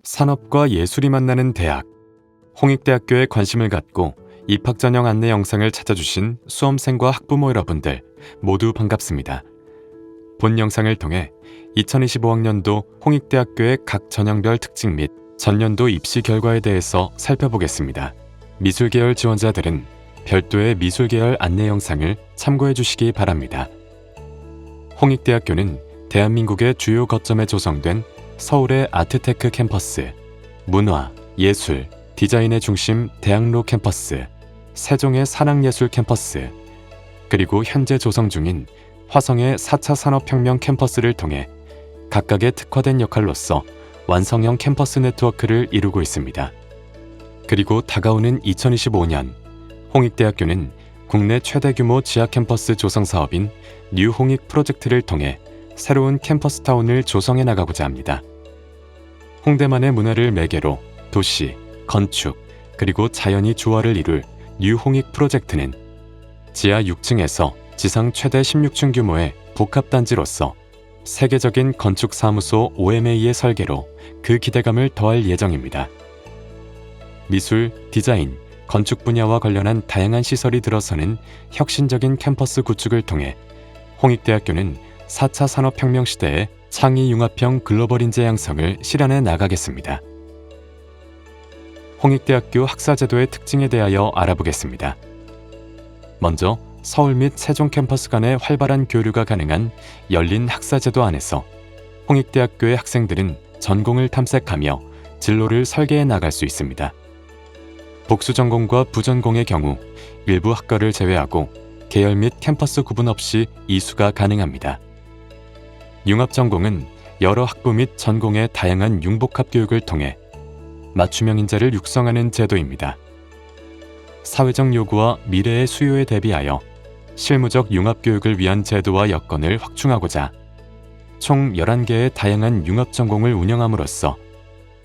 산업과 예술이 만나는 대학, 홍익대학교에 관심을 갖고 입학 전형 안내 영상을 찾아주신 수험생과 학부모 여러분들 모두 반갑습니다. 본 영상을 통해 2025학년도 홍익대학교의 각 전형별 특징 및 전년도 입시 결과에 대해서 살펴보겠습니다. 미술계열 지원자들은 별도의 미술계열 안내 영상을 참고해 주시기 바랍니다. 홍익대학교는 대한민국의 주요 거점에 조성된 서울의 아트테크 캠퍼스, 문화, 예술, 디자인의 중심 대학로 캠퍼스, 세종의 산학예술 캠퍼스, 그리고 현재 조성 중인 화성의 4차 산업혁명 캠퍼스를 통해 각각의 특화된 역할로서 완성형 캠퍼스 네트워크를 이루고 있습니다. 그리고 다가오는 2025년, 홍익대학교는 국내 최대 규모 지하 캠퍼스 조성 사업인 뉴홍익 프로젝트를 통해 새로운 캠퍼스타운을 조성해 나가고자 합니다. 홍대만의 문화를 매개로 도시, 건축, 그리고 자연이 조화를 이룰 뉴홍익 프로젝트는 지하 6층에서 지상 최대 16층 규모의 복합단지로서 세계적인 건축사무소 OMA의 설계로 그 기대감을 더할 예정입니다. 미술, 디자인, 건축 분야와 관련한 다양한 시설이 들어서는 혁신적인 캠퍼스 구축을 통해 홍익대학교는 4차 산업혁명 시대의 창의 융합형 글로벌 인재 양성을 실현해 나가겠습니다. 홍익대학교 학사제도의 특징에 대하여 알아보겠습니다. 먼저 서울 및 세종 캠퍼스 간의 활발한 교류가 가능한 열린 학사제도 안에서 홍익대학교의 학생들은 전공을 탐색하며 진로를 설계해 나갈 수 있습니다. 복수 전공과 부전공의 경우 일부 학과를 제외하고 계열 및 캠퍼스 구분 없이 이수가 가능합니다. 융합전공은 여러 학부 및 전공의 다양한 융복합 교육을 통해 맞춤형 인재를 육성하는 제도입니다. 사회적 요구와 미래의 수요에 대비하여 실무적 융합교육을 위한 제도와 여건을 확충하고자 총 11개의 다양한 융합전공을 운영함으로써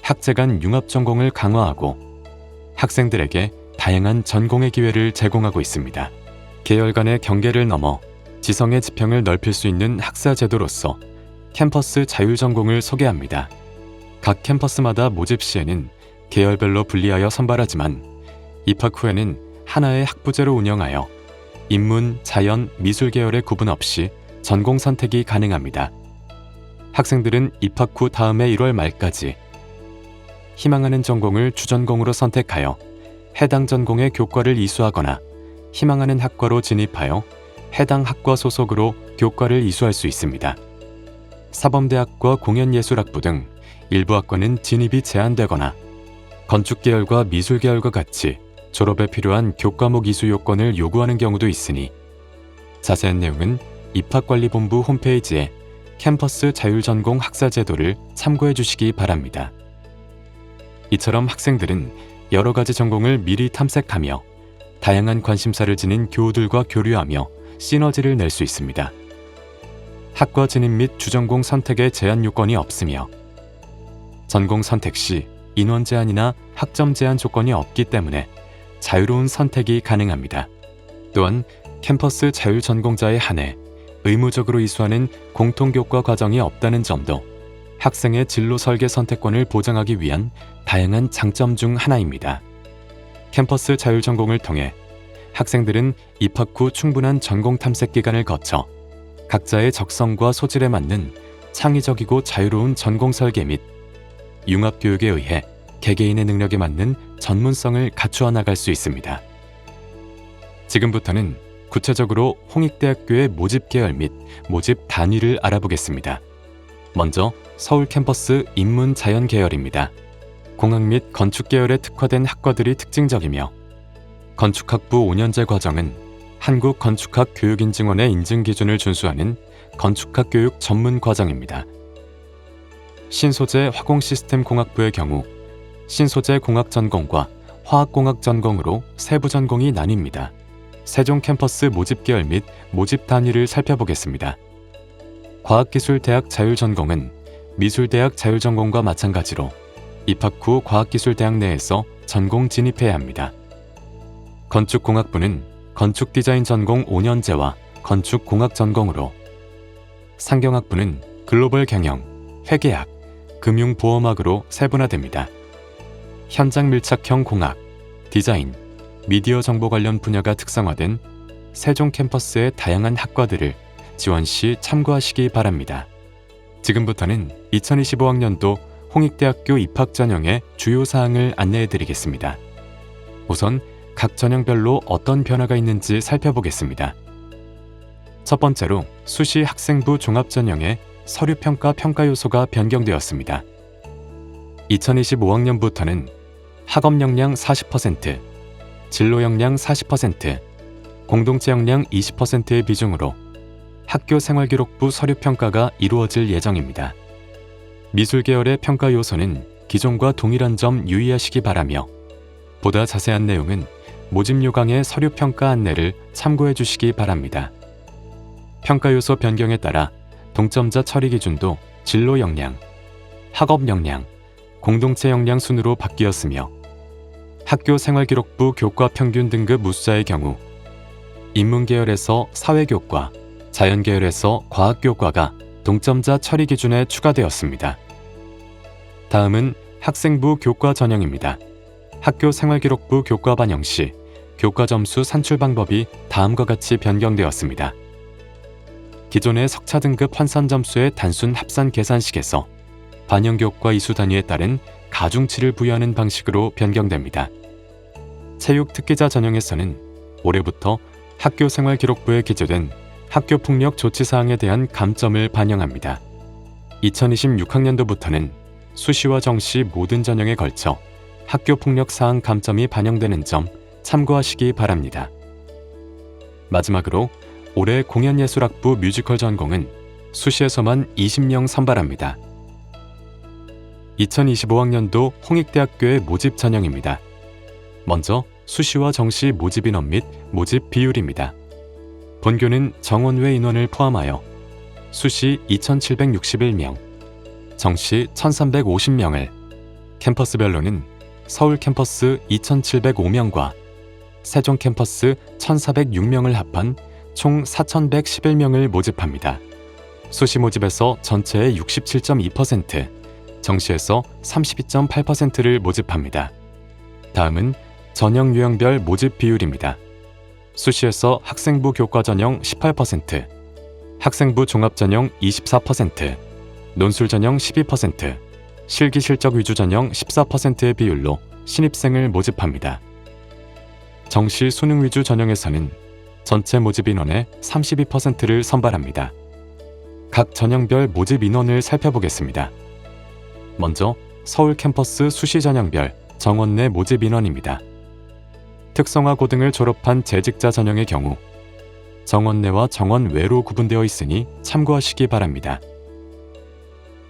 학제 간 융합전공을 강화하고 학생들에게 다양한 전공의 기회를 제공하고 있습니다. 계열 간의 경계를 넘어 지성의 지평을 넓힐 수 있는 학사제도로서 캠퍼스 자율전공을 소개합니다. 각 캠퍼스마다 모집 시에는 계열별로 분리하여 선발하지만 입학 후에는 하나의 학부제로 운영하여 인문, 자연, 미술 계열의 구분 없이 전공 선택이 가능합니다. 학생들은 입학 후 다음해 1월 말까지 희망하는 전공을 주전공으로 선택하여 해당 전공의 교과를 이수하거나 희망하는 학과로 진입하여 해당 학과 소속으로 교과를 이수할 수 있습니다. 사범대학과 공연예술학부 등 일부 학과는 진입이 제한되거나 건축계열과 미술계열과 같이 졸업에 필요한 교과목 이수 요건을 요구하는 경우도 있으니 자세한 내용은 입학관리본부 홈페이지에 캠퍼스 자율전공 학사제도를 참고해 주시기 바랍니다. 이처럼 학생들은 여러 가지 전공을 미리 탐색하며 다양한 관심사를 지닌 교우들과 교류하며 시너지를 낼 수 있습니다. 학과 진입 및 주전공 선택에 제한 요건이 없으며 전공 선택 시 인원 제한이나 학점 제한 조건이 없기 때문에 자유로운 선택이 가능합니다. 또한 캠퍼스 자율전공자에 한해 의무적으로 이수하는 공통교과 과정이 없다는 점도 학생의 진로 설계 선택권을 보장하기 위한 다양한 장점 중 하나입니다. 캠퍼스 자율전공을 통해 학생들은 입학 후 충분한 전공 탐색 기간을 거쳐 각자의 적성과 소질에 맞는 창의적이고 자유로운 전공 설계 및 융합교육에 의해 개개인의 능력에 맞는 전문성을 갖추어 나갈 수 있습니다. 지금부터는 구체적으로 홍익대학교의 모집 계열 및 모집 단위를 알아보겠습니다. 먼저 서울 캠퍼스 인문자연 계열입니다. 공학 및 건축 계열에 특화된 학과들이 특징적이며 건축학부 5년제 과정은 한국건축학 교육인증원의 인증 기준을 준수하는 건축학 교육 전문 과정입니다. 신소재 화공시스템 공학부의 경우 신소재 공학 전공과 화학공학 전공으로 세부 전공이 나뉩니다. 세종 캠퍼스 모집 계열 및 모집 단위를 살펴보겠습니다. 과학기술대학 자율전공은 미술대학 자율전공과 마찬가지로 입학 후 과학기술대학 내에서 전공 진입해야 합니다. 건축공학부는 건축디자인 전공 5년제와 건축공학 전공으로 상경학부는 글로벌 경영, 회계학, 금융보험학으로 세분화됩니다. 현장 밀착형 공학, 디자인, 미디어 정보 관련 분야가 특성화된 세종 캠퍼스의 다양한 학과들을 지원 시 참고하시기 바랍니다. 지금부터는 2025학년도 홍익대학교 입학 전형의 주요 사항을 안내해 드리겠습니다. 우선 각 전형별로 어떤 변화가 있는지 살펴보겠습니다. 첫 번째로 수시 학생부 종합 전형의 서류평가 평가 요소가 변경되었습니다. 2025학년부터는 학업 역량 40%, 진로 역량 40%, 공동체 역량 20%의 비중으로 학교 생활기록부 서류평가가 이루어질 예정입니다. 미술 계열의 평가 요소는 기존과 동일한 점 유의하시기 바라며 보다 자세한 내용은 모집 요강의 서류평가 안내를 참고해 주시기 바랍니다. 평가 요소 변경에 따라 동점자 처리 기준도 진로 역량, 학업 역량, 공동체 역량 순으로 바뀌었으며 학교 생활기록부 교과 평균 등급 우수자의 경우 인문계열에서 사회교과, 자연계열에서 과학교과가 동점자 처리 기준에 추가되었습니다. 다음은 학생부 교과 전형입니다. 학교 생활기록부 교과 반영 시 교과 점수 산출 방법이 다음과 같이 변경되었습니다. 기존의 석차 등급 환산 점수의 단순 합산 계산식에서 반영 교과 이수 단위에 따른 가중치를 부여하는 방식으로 변경됩니다. 체육 특기자 전형에서는 올해부터 학교 생활기록부에 기재된 학교폭력 조치사항에 대한 감점을 반영합니다. 2026학년도부터는 수시와 정시 모든 전형에 걸쳐 학교폭력 사항 감점이 반영되는 점 참고하시기 바랍니다. 마지막으로 올해 공연예술학부 뮤지컬 전공은 수시에서만 20명 선발합니다. 2025학년도 홍익대학교의 모집 전형입니다. 먼저 수시와 정시 모집 인원 및 모집 비율입니다. 본교는 정원외 인원을 포함하여 수시 2,761명, 정시 1,350명을, 캠퍼스별로는 서울 캠퍼스 2,705명과 세종 캠퍼스 1,406명을 합한 총 4,111명을 모집합니다. 수시 모집에서 전체의 67.2%, 정시에서 32.8%를 모집합니다. 다음은 전형 유형별 모집 비율입니다. 수시에서 학생부 교과 전형 18%, 학생부 종합 전형 24%, 논술 전형 12%, 실기 실적 위주 전형 14%의 비율로 신입생을 모집합니다. 정시 수능 위주 전형에서는 전체 모집 인원의 32%를 선발합니다. 각 전형별 모집 인원을 살펴보겠습니다. 먼저 서울 캠퍼스 수시 전형별 정원 내 모집 인원입니다. 특성화 고등을 졸업한 재직자 전형의 경우 정원 내와 정원 외로 구분되어 있으니 참고하시기 바랍니다.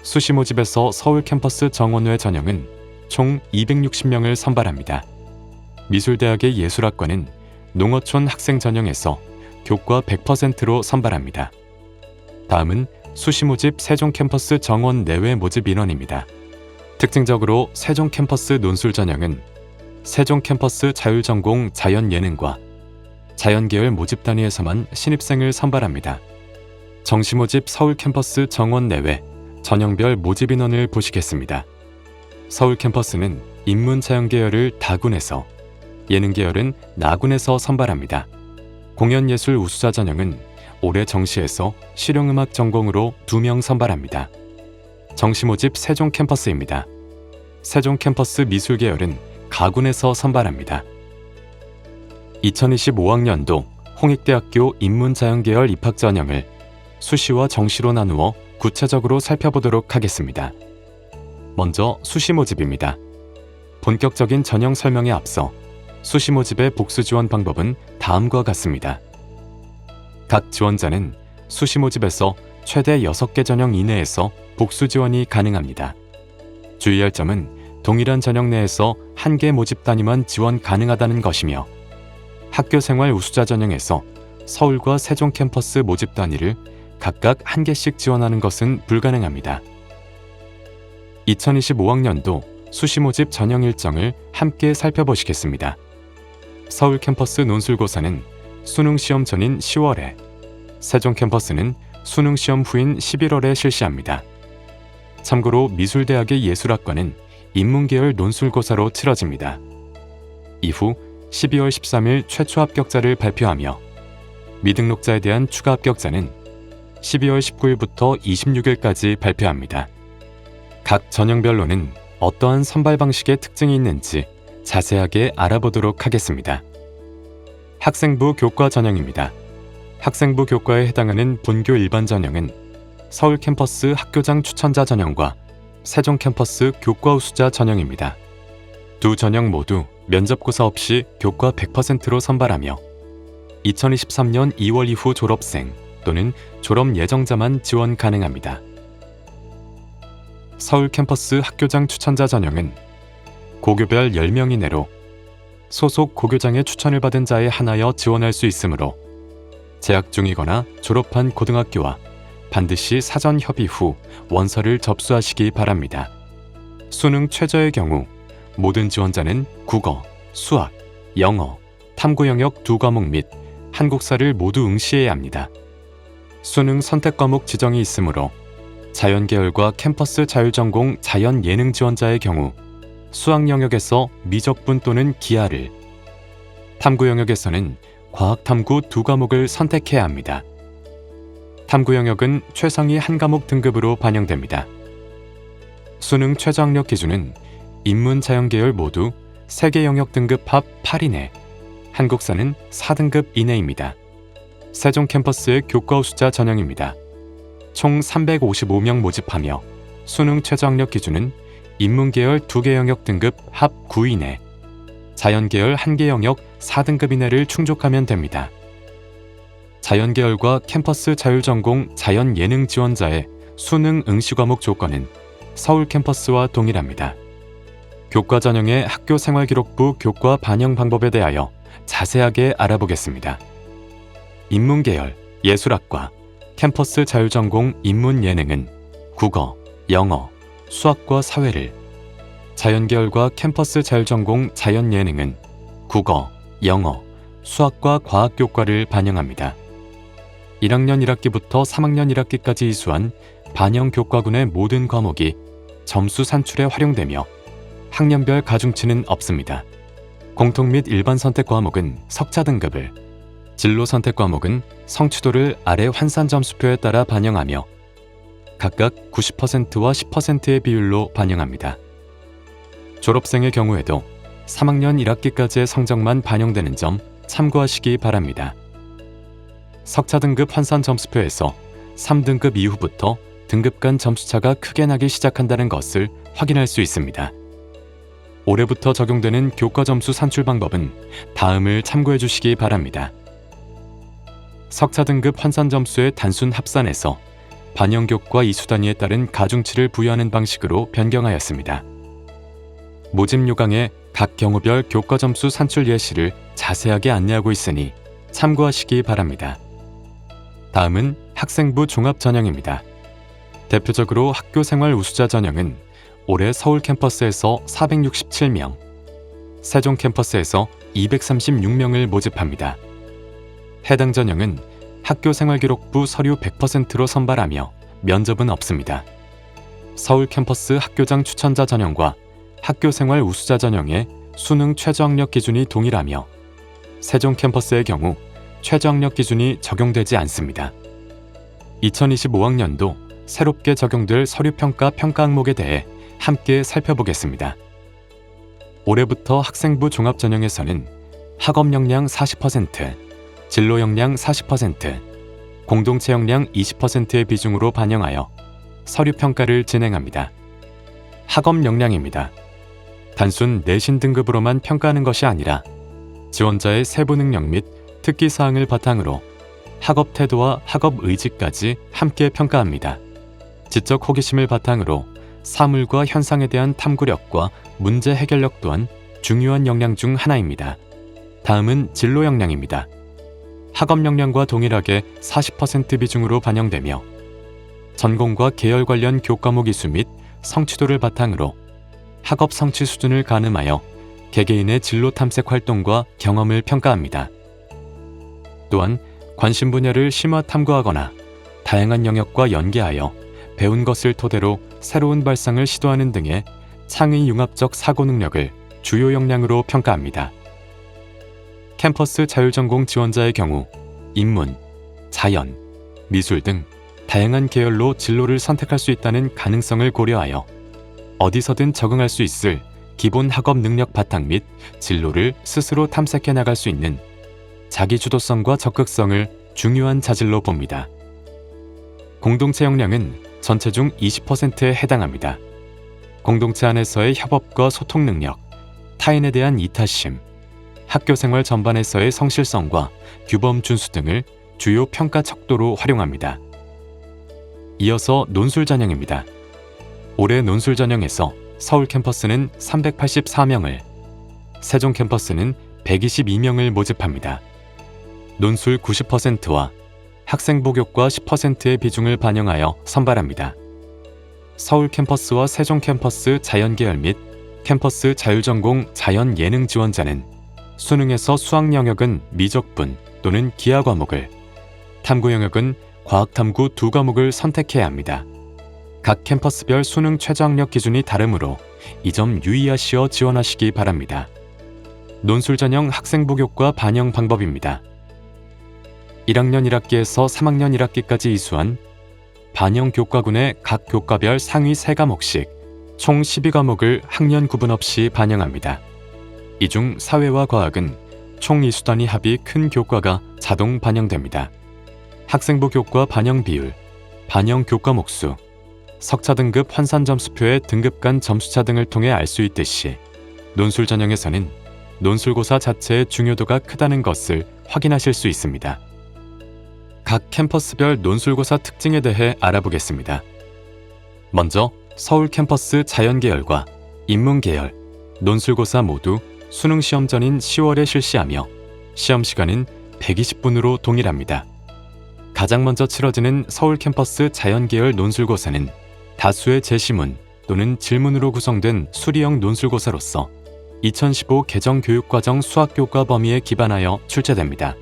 수시 모집에서 서울 캠퍼스 정원 외 전형은 총 260명을 선발합니다. 미술대학의 예술학과는 농어촌 학생 전형에서 교과 100%로 선발합니다. 다음은 수시 모집 세종 캠퍼스 정원 내외 모집 인원입니다. 특징적으로 세종 캠퍼스 논술 전형은 세종 캠퍼스 자율전공 자연예능과 자연계열 모집 단위에서만 신입생을 선발합니다. 정시 모집 서울 캠퍼스 정원 내외 전형별 모집 인원을 보시겠습니다. 서울 캠퍼스는 인문자연계열을 다군에서, 예능계열은 나군에서 선발합니다. 공연예술 우수자 전형은 올해 정시에서 실용음악 전공으로 2명 선발합니다. 정시 모집 세종 캠퍼스입니다. 세종 캠퍼스 미술계열은 가군에서 선발합니다. 2025학년도 홍익대학교 인문자연계열 입학 전형을 수시와 정시로 나누어 구체적으로 살펴보도록 하겠습니다. 먼저 수시 모집입니다. 본격적인 전형 설명에 앞서 수시 모집의 복수 지원 방법은 다음과 같습니다. 각 지원자는 수시 모집에서 최대 6개 전형 이내에서 복수 지원이 가능합니다. 주의할 점은 동일한 전형 내에서 1개 모집 단위만 지원 가능하다는 것이며 학교생활 우수자 전형에서 서울과 세종 캠퍼스 모집 단위를 각각 1개씩 지원하는 것은 불가능합니다. 2025학년도 수시 모집 전형 일정을 함께 살펴보시겠습니다. 서울 캠퍼스 논술고사는 수능 시험 전인 10월에, 세종 캠퍼스는 수능 시험 후인 11월에 실시합니다. 참고로 미술대학의 예술학과는 인문계열 논술고사로 치러집니다. 이후 12월 13일 최초 합격자를 발표하며 미등록자에 대한 추가 합격자는 12월 19일부터 26일까지 발표합니다. 각 전형별로는 어떠한 선발 방식의 특징이 있는지 자세하게 알아보도록 하겠습니다. 학생부 교과 전형입니다. 학생부 교과에 해당하는 본교 일반 전형은 서울 캠퍼스 학교장 추천자 전형과 세종 캠퍼스 교과 우수자 전형입니다. 두 전형 모두 면접고사 없이 교과 100%로 선발하며 2023년 2월 이후 졸업생 또는 졸업 예정자만 지원 가능합니다. 서울 캠퍼스 학교장 추천자 전형은 고교별 10명 이내로 소속 고교장의 추천을 받은 자에 한하여 지원할 수 있으므로 재학 중이거나 졸업한 고등학교와 반드시 사전 협의 후 원서를 접수하시기 바랍니다. 수능 최저의 경우 모든 지원자는 국어, 수학, 영어, 탐구 영역 2과목 및 한국사를 모두 응시해야 합니다. 수능 선택 과목 지정이 있으므로 자연계열과 캠퍼스 자율전공 자연예능 지원자의 경우 수학 영역에서 미적분 또는 기하를, 탐구 영역에서는 과학탐구 2과목을 선택해야 합니다. 탐구 영역은 최상위 한 과목 등급으로 반영됩니다. 수능 최저학력 기준은 인문 자연계열 모두 3개 영역 등급 합 8 이내, 한국사는 4등급 이내입니다. 세종 캠퍼스의 교과 우수자 전형입니다. 총 355명 모집하며 수능 최저학력 기준은 인문계열 2개 영역 등급 합 9 이내, 자연계열 1개 영역 4등급 이내를 충족하면 됩니다. 자연계열과 캠퍼스 자율전공 자연예능 지원자의 수능 응시 과목 조건은 서울 캠퍼스와 동일합니다. 교과 전형의 학교생활기록부 교과 반영 방법에 대하여 자세하게 알아보겠습니다. 인문계열, 예술학과, 캠퍼스 자율전공 인문예능은 국어, 영어, 수학과 사회를, 자연계열과 캠퍼스 자율전공 자연예능은 국어, 영어, 수학과 과학교과를 반영합니다. 1학년 1학기부터 3학년 1학기까지 이수한 반영교과군의 모든 과목이 점수 산출에 활용되며 학년별 가중치는 없습니다. 공통 및 일반 선택 과목은 석자 등급을, 진로 선택 과목은 성취도를 아래 환산 점수표에 따라 반영하며 각각 90%와 10%의 비율로 반영합니다. 졸업생의 경우에도 3학년 1학기까지의 성적만 반영되는 점 참고하시기 바랍니다. 석차 등급 환산 점수표에서 3등급 이후부터 등급 간 점수차가 크게 나기 시작한다는 것을 확인할 수 있습니다. 올해부터 적용되는 교과 점수 산출 방법은 다음을 참고해 주시기 바랍니다. 석차 등급 환산 점수의 단순 합산에서 반영교과 이수 단위에 따른 가중치를 부여하는 방식으로 변경하였습니다. 모집 요강에 각 경우별 교과 점수 산출 예시를 자세하게 안내하고 있으니 참고하시기 바랍니다. 다음은 학생부 종합 전형입니다. 대표적으로 학교생활 우수자 전형은 올해 서울 캠퍼스에서 467명, 세종 캠퍼스에서 236명을 모집합니다. 해당 전형은 학교생활기록부 서류 100%로 선발하며 면접은 없습니다. 서울 캠퍼스 학교장 추천자 전형과 학교생활 우수자 전형의 수능 최저학력 기준이 동일하며 세종 캠퍼스의 경우 최저학력 기준이 적용되지 않습니다. 2025학년도 새롭게 적용될 서류평가 평가 항목에 대해 함께 살펴보겠습니다. 올해부터 학생부 종합 전형에서는 학업 역량 40%, 진로 역량 40%, 공동체 역량 20%의 비중으로 반영하여 서류평가를 진행합니다. 학업 역량입니다. 단순 내신 등급으로만 평가하는 것이 아니라 지원자의 세부 능력 및 특기사항을 바탕으로 학업 태도와 학업 의지까지 함께 평가합니다. 지적 호기심을 바탕으로 사물과 현상에 대한 탐구력과 문제 해결력 또한 중요한 역량 중 하나입니다. 다음은 진로 역량입니다. 학업 역량과 동일하게 40% 비중으로 반영되며 전공과 계열 관련 교과목 이수 및 성취도를 바탕으로 학업 성취 수준을 가늠하여 개개인의 진로 탐색 활동과 경험을 평가합니다. 또한 관심 분야를 심화 탐구하거나 다양한 영역과 연계하여 배운 것을 토대로 새로운 발상을 시도하는 등의 창의 융합적 사고 능력을 주요 역량으로 평가합니다. 캠퍼스 자율전공 지원자의 경우 인문, 자연, 미술 등 다양한 계열로 진로를 선택할 수 있다는 가능성을 고려하여 어디서든 적응할 수 있을 기본 학업 능력 바탕 및 진로를 스스로 탐색해 나갈 수 있는 자기주도성과 적극성을 중요한 자질로 봅니다. 공동체 역량은 전체 중 20%에 해당합니다. 공동체 안에서의 협업과 소통 능력, 타인에 대한 이타심, 학교 생활 전반에서의 성실성과 규범 준수 등을 주요 평가 척도로 활용합니다. 이어서 논술 전형입니다. 올해 논술 전형에서 서울 캠퍼스는 384명을, 세종 캠퍼스는 122명을 모집합니다. 논술 90%와 학생부 교과 10%의 비중을 반영하여 선발합니다. 서울 캠퍼스와 세종 캠퍼스 자연계열 및 캠퍼스 자율전공 자연예능 지원자는 수능에서 수학 영역은 미적분 또는 기하 과목을, 탐구 영역은 과학탐구 2과목을 선택해야 합니다. 각 캠퍼스별 수능 최저학력 기준이 다르므로 이 점 유의하시어 지원하시기 바랍니다. 논술 전형 학생부 교과 반영 방법입니다. 1학년 1학기에서 3학년 1학기까지 이수한 반영 교과군의 각 교과별 상위 3과목씩 총 12과목을 학년 구분 없이 반영합니다. 이 중 사회와 과학은 총 이수단위 합이 큰 교과가 자동 반영됩니다. 학생부 교과 반영 비율, 반영 교과 목수, 석차 등급 환산 점수표의 등급 간 점수차 등을 통해 알 수 있듯이 논술 전형에서는 논술고사 자체의 중요도가 크다는 것을 확인하실 수 있습니다. 각 캠퍼스별 논술고사 특징에 대해 알아보겠습니다. 먼저 서울 캠퍼스 자연계열과 인문계열, 논술고사 모두 수능 시험 전인 10월에 실시하며 시험 시간은 120분으로 동일합니다. 가장 먼저 치러지는 서울 캠퍼스 자연계열 논술고사는 다수의 제시문 또는 질문으로 구성된 수리형 논술고사로서 2015 개정교육과정 수학교과 범위에 기반하여 출제됩니다.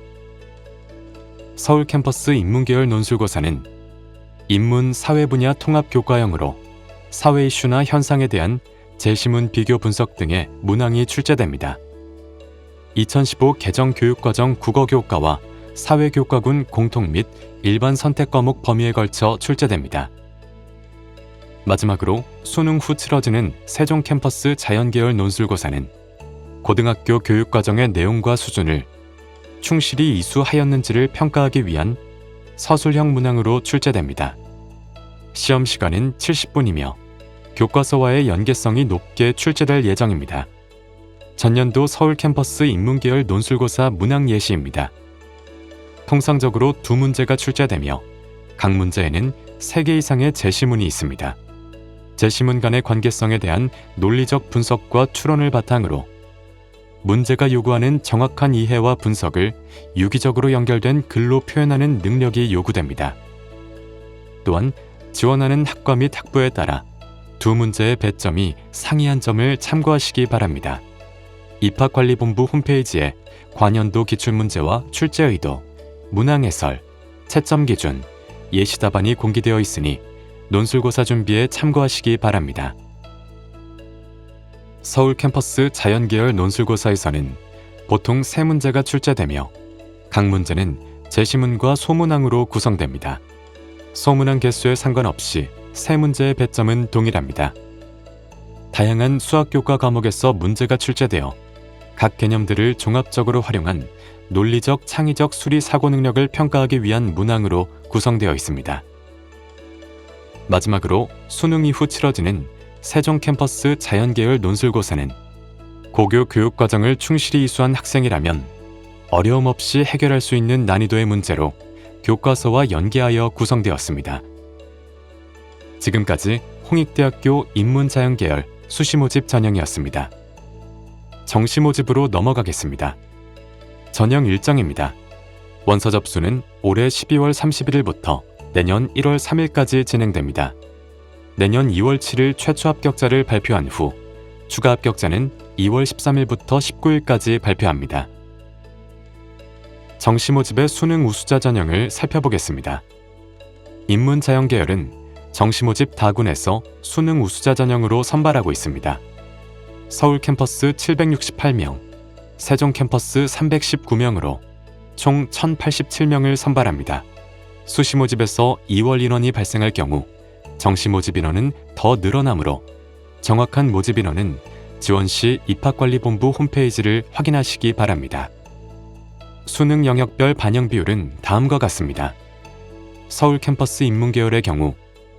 서울 캠퍼스 인문계열 논술고사는 인문 사회 분야 통합 교과형으로 사회 이슈나 현상에 대한 제시문 비교 분석 등의 문항이 출제됩니다. 2015 개정교육과정 국어교과와 사회교과군 공통 및 일반 선택 과목 범위에 걸쳐 출제됩니다. 마지막으로 수능 후 치러지는 세종 캠퍼스 자연계열 논술고사는 고등학교 교육과정의 내용과 수준을 충실히 이수하였는지를 평가하기 위한 서술형 문항으로 출제됩니다. 시험 시간은 70분이며 교과서와의 연계성이 높게 출제될 예정입니다. 전년도 서울 캠퍼스 인문계열 논술고사 문항 예시입니다. 통상적으로 2문제가 출제되며 각 문제에는 3개 이상의 제시문이 있습니다. 제시문 간의 관계성에 대한 논리적 분석과 추론을 바탕으로 문제가 요구하는 정확한 이해와 분석을 유기적으로 연결된 글로 표현하는 능력이 요구됩니다. 또한 지원하는 학과 및 학부에 따라 2문제의 배점이 상이한 점을 참고하시기 바랍니다. 입학관리본부 홈페이지에 관연도 기출문제와 출제 의도, 문항 해설, 채점 기준, 예시 답안이 공개되어 있으니 논술고사 준비에 참고하시기 바랍니다. 서울 캠퍼스 자연계열 논술고사에서는 보통 3문제가 출제되며 각 문제는 제시문과 소문항으로 구성됩니다. 소문항 개수에 상관없이 3문제의 배점은 동일합니다. 다양한 수학교과 과목에서 문제가 출제되어 각 개념들을 종합적으로 활용한 논리적 창의적 수리 사고 능력을 평가하기 위한 문항으로 구성되어 있습니다. 마지막으로 수능 이후 치러지는 세종 캠퍼스 자연계열 논술고사는 고교 교육과정을 충실히 이수한 학생이라면 어려움 없이 해결할 수 있는 난이도의 문제로 교과서와 연계하여 구성되었습니다. 지금까지 홍익대학교 인문자연계열 수시모집 전형이었습니다. 정시모집으로 넘어가겠습니다. 전형 일정입니다. 원서 접수는 올해 12월 31일부터 내년 1월 3일까지 진행됩니다. 내년 2월 7일 최초 합격자를 발표한 후 추가 합격자는 2월 13일부터 19일까지 발표합니다. 정시 모집의 수능 우수자 전형을 살펴보겠습니다. 인문자연계열은 정시 모집 다군에서 수능 우수자 전형으로 선발하고 있습니다. 서울 캠퍼스 768명, 세종 캠퍼스 319명으로 총 1087명을 선발합니다. 수시 모집에서 2월 인원이 발생할 경우 정시 모집 인원은 더 늘어나므로 정확한 모집 인원은 지원 시 입학관리본부 홈페이지를 확인하시기 바랍니다. 수능 영역별 반영 비율은 다음과 같습니다. 서울 캠퍼스 인문계열의 경우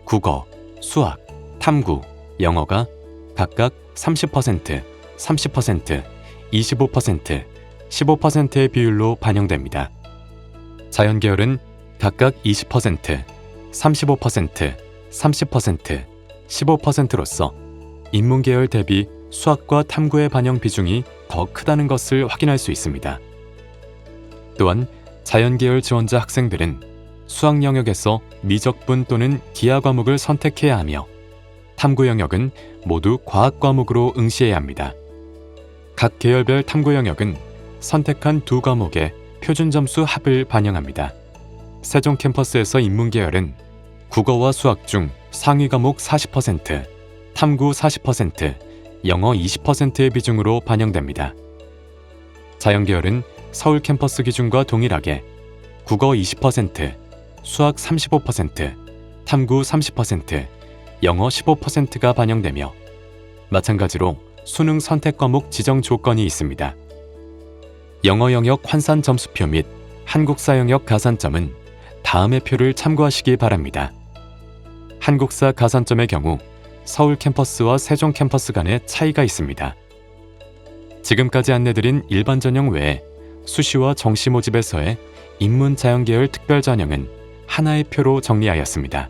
국어, 수학, 탐구, 영어가 각각 30%, 30%, 25%, 15%의 비율로 반영됩니다. 자연계열은 각각 20%, 35%, 30%, 15%로서 인문계열 대비 수학과 탐구의 반영 비중이 더 크다는 것을 확인할 수 있습니다. 또한 자연계열 지원자 학생들은 수학 영역에서 미적분 또는 기하 과목을 선택해야 하며 탐구 영역은 모두 과학 과목으로 응시해야 합니다. 각 계열별 탐구 영역은 선택한 두 과목의 표준 점수 합을 반영합니다. 세종 캠퍼스에서 인문계열은 국어와 수학 중 상위 과목 40%, 탐구 40%, 영어 20%의 비중으로 반영됩니다. 자연계열은 서울 캠퍼스 기준과 동일하게 국어 20%, 수학 35%, 탐구 30%, 영어 15%가 반영되며 마찬가지로 수능 선택 과목 지정 조건이 있습니다. 영어 영역 환산 점수표 및 한국사 영역 가산점은 다음의 표를 참고하시기 바랍니다. 한국사 가산점의 경우 서울 캠퍼스와 세종 캠퍼스 간의 차이가 있습니다. 지금까지 안내드린 일반 전형 외에 수시와 정시 모집에서의 인문 자연계열 특별 전형은 하나의 표로 정리하였습니다.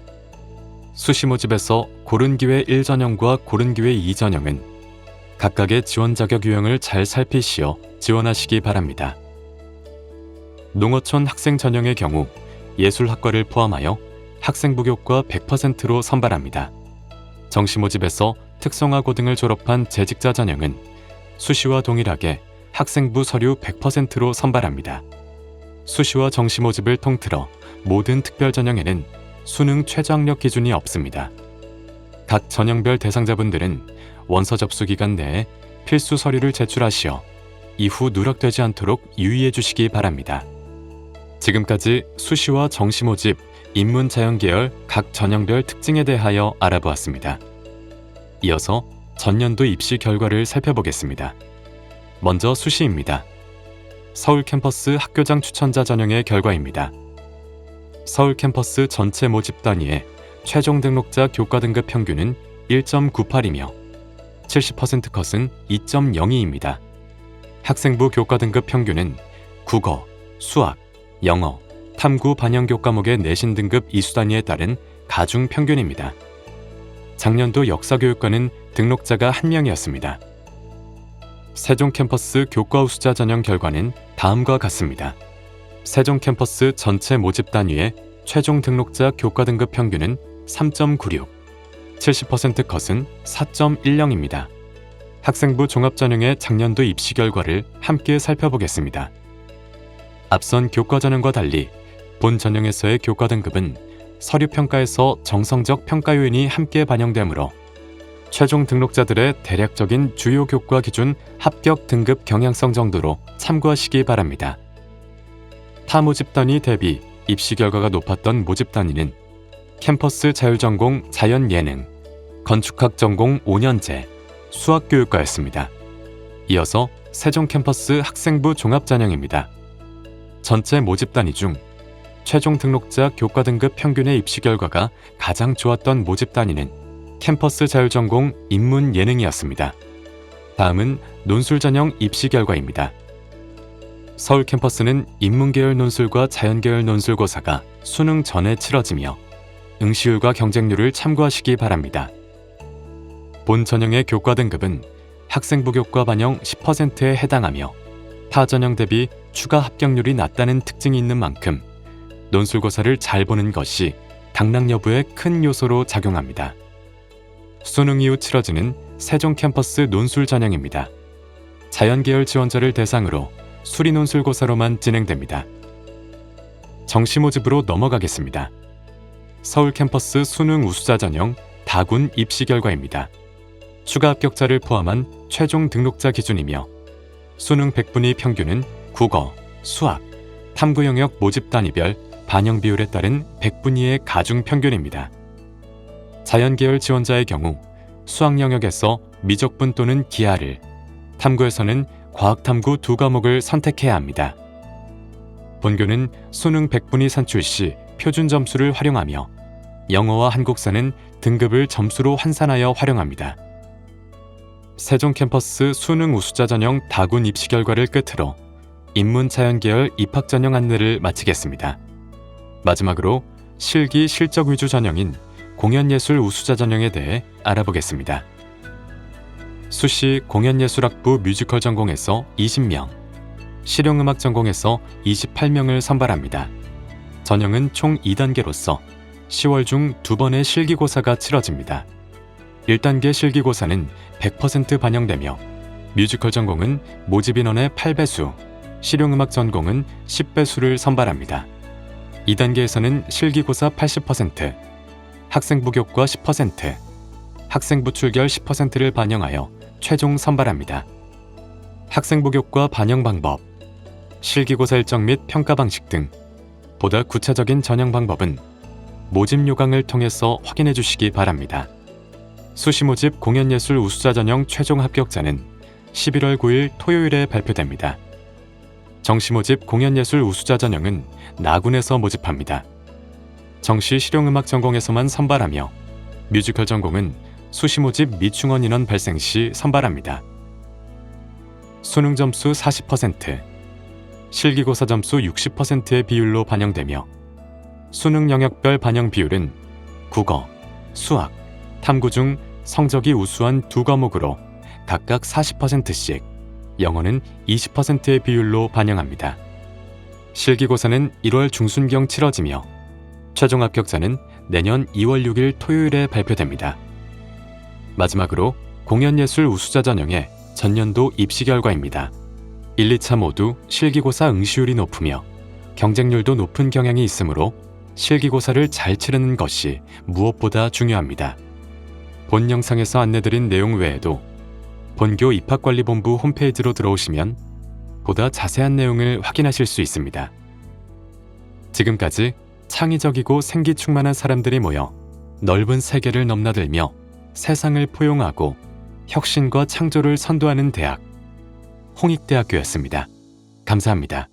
수시 모집에서 고른기회 1전형과 고른기회 2전형은 각각의 지원 자격 유형을 잘 살피시어 지원하시기 바랍니다. 농어촌 학생 전형의 경우 예술학과를 포함하여 학생부 교과 100%로 선발합니다. 정시 모집에서 특성화 고등을 졸업한 재직자 전형은 수시와 동일하게 학생부 서류 100%로 선발합니다. 수시와 정시 모집을 통틀어 모든 특별 전형에는 수능 최저학력 기준이 없습니다. 각 전형별 대상자분들은 원서 접수 기간 내에 필수 서류를 제출하시어 이후 누락되지 않도록 유의해 주시기 바랍니다. 지금까지 수시와 정시 모집, 인문 자연계열 각 전형별 특징에 대하여 알아보았습니다. 이어서 전년도 입시 결과를 살펴보겠습니다. 먼저 수시입니다. 서울 캠퍼스 학교장 추천자 전형의 결과입니다. 서울 캠퍼스 전체 모집 단위의 최종 등록자 교과 등급 평균은 1.98이며 70% 컷은 2.02입니다. 학생부 교과 등급 평균은 국어, 수학, 영어, 탐구 반영 교과목의 내신 등급 이수 단위에 따른 가중 평균입니다. 작년도 역사교육과는 등록자가 1명이었습니다. 세종 캠퍼스 교과 우수자 전형 결과는 다음과 같습니다. 세종 캠퍼스 전체 모집 단위의 최종 등록자 교과 등급 평균은 3.96, 70% 컷은 4.10입니다. 학생부 종합전형의 작년도 입시 결과를 함께 살펴보겠습니다. 앞선 교과 전형과 달리 본 전형에서의 교과 등급은 서류평가에서 정성적 평가 요인이 함께 반영되므로 최종 등록자들의 대략적인 주요 교과 기준 합격 등급 경향성 정도로 참고하시기 바랍니다. 타 모집 단위 대비 입시 결과가 높았던 모집 단위는 캠퍼스 자율전공 자연예능, 건축학 전공 5년제, 수학교육과였습니다. 이어서 세종 캠퍼스 학생부 종합전형입니다. 전체 모집 단위 중 최종 등록자 교과 등급 평균의 입시 결과가 가장 좋았던 모집 단위는 캠퍼스 자율전공 인문예능이었습니다. 다음은 논술 전형 입시 결과입니다. 서울 캠퍼스는 인문계열 논술과 자연계열 논술고사가 수능 전에 치러지며 응시율과 경쟁률을 참고하시기 바랍니다. 본 전형의 교과 등급은 학생부 교과 반영 10%에 해당하며 타 전형 대비 추가 합격률이 낮다는 특징이 있는 만큼 논술고사를 잘 보는 것이 당락 여부에 큰 요소로 작용합니다. 수능 이후 치러지는 세종 캠퍼스 논술 전형입니다. 자연계열 지원자를 대상으로 수리 논술고사로만 진행됩니다. 정시 모집으로 넘어가겠습니다. 서울 캠퍼스 수능 우수자 전형 다군 입시 결과입니다. 추가 합격자를 포함한 최종 등록자 기준이며 수능 100분위 평균은 국어, 수학, 탐구 영역 모집 단위별 반영 비율에 따른 100분위의 가중 평균입니다. 자연계열 지원자의 경우 수학 영역에서 미적분 또는 기하를, 탐구에서는 과학탐구 2과목을 선택해야 합니다. 본교는 수능 100분위 산출 시 표준 점수를 활용하며 영어와 한국사는 등급을 점수로 환산하여 활용합니다. 세종 캠퍼스 수능 우수자 전형 다군 입시 결과를 끝으로 인문 자연계열 입학 전형 안내를 마치겠습니다. 마지막으로 실기 실적 위주 전형인 공연예술 우수자 전형에 대해 알아보겠습니다. 수시 공연예술학부 뮤지컬 전공에서 20명, 실용음악 전공에서 28명을 선발합니다. 전형은 총 2단계로서 10월 중 2번의 실기고사가 치러집니다. 1단계 실기고사는 100% 반영되며 뮤지컬 전공은 모집 인원의 8배수, 실용음악 전공은 10배수를 선발합니다. 2단계에서는 실기고사 80%, 학생부 교과 10%, 학생부 출결 10%를 반영하여 최종 선발합니다. 학생부 교과 반영 방법, 실기고사 일정 및 평가 방식 등 보다 구체적인 전형 방법은 모집 요강을 통해서 확인해 주시기 바랍니다. 수시 모집 공연예술 우수자 전형 최종 합격자는 11월 9일 토요일에 발표됩니다. 정시 모집 공연예술 우수자 전형은 나군에서 모집합니다. 정시 실용음악 전공에서만 선발하며 뮤지컬 전공은 수시 모집 미충원 인원 발생 시 선발합니다. 수능 점수 40%, 실기고사 점수 60%의 비율로 반영되며 수능 영역별 반영 비율은 국어, 수학, 탐구 중 성적이 우수한 2과목으로 각각 40%씩, 영어는 20%의 비율로 반영합니다. 실기고사는 1월 중순경 치러지며 최종 합격자는 내년 2월 6일 토요일에 발표됩니다. 마지막으로 공연예술 우수자 전형의 전년도 입시 결과입니다. 1, 2차 모두 실기고사 응시율이 높으며 경쟁률도 높은 경향이 있으므로 실기고사를 잘 치르는 것이 무엇보다 중요합니다. 본 영상에서 안내드린 내용 외에도 본교 입학관리본부 홈페이지로 들어오시면 보다 자세한 내용을 확인하실 수 있습니다. 지금까지 창의적이고 생기충만한 사람들이 모여 넓은 세계를 넘나들며 세상을 포용하고 혁신과 창조를 선도하는 대학, 홍익대학교였습니다. 감사합니다.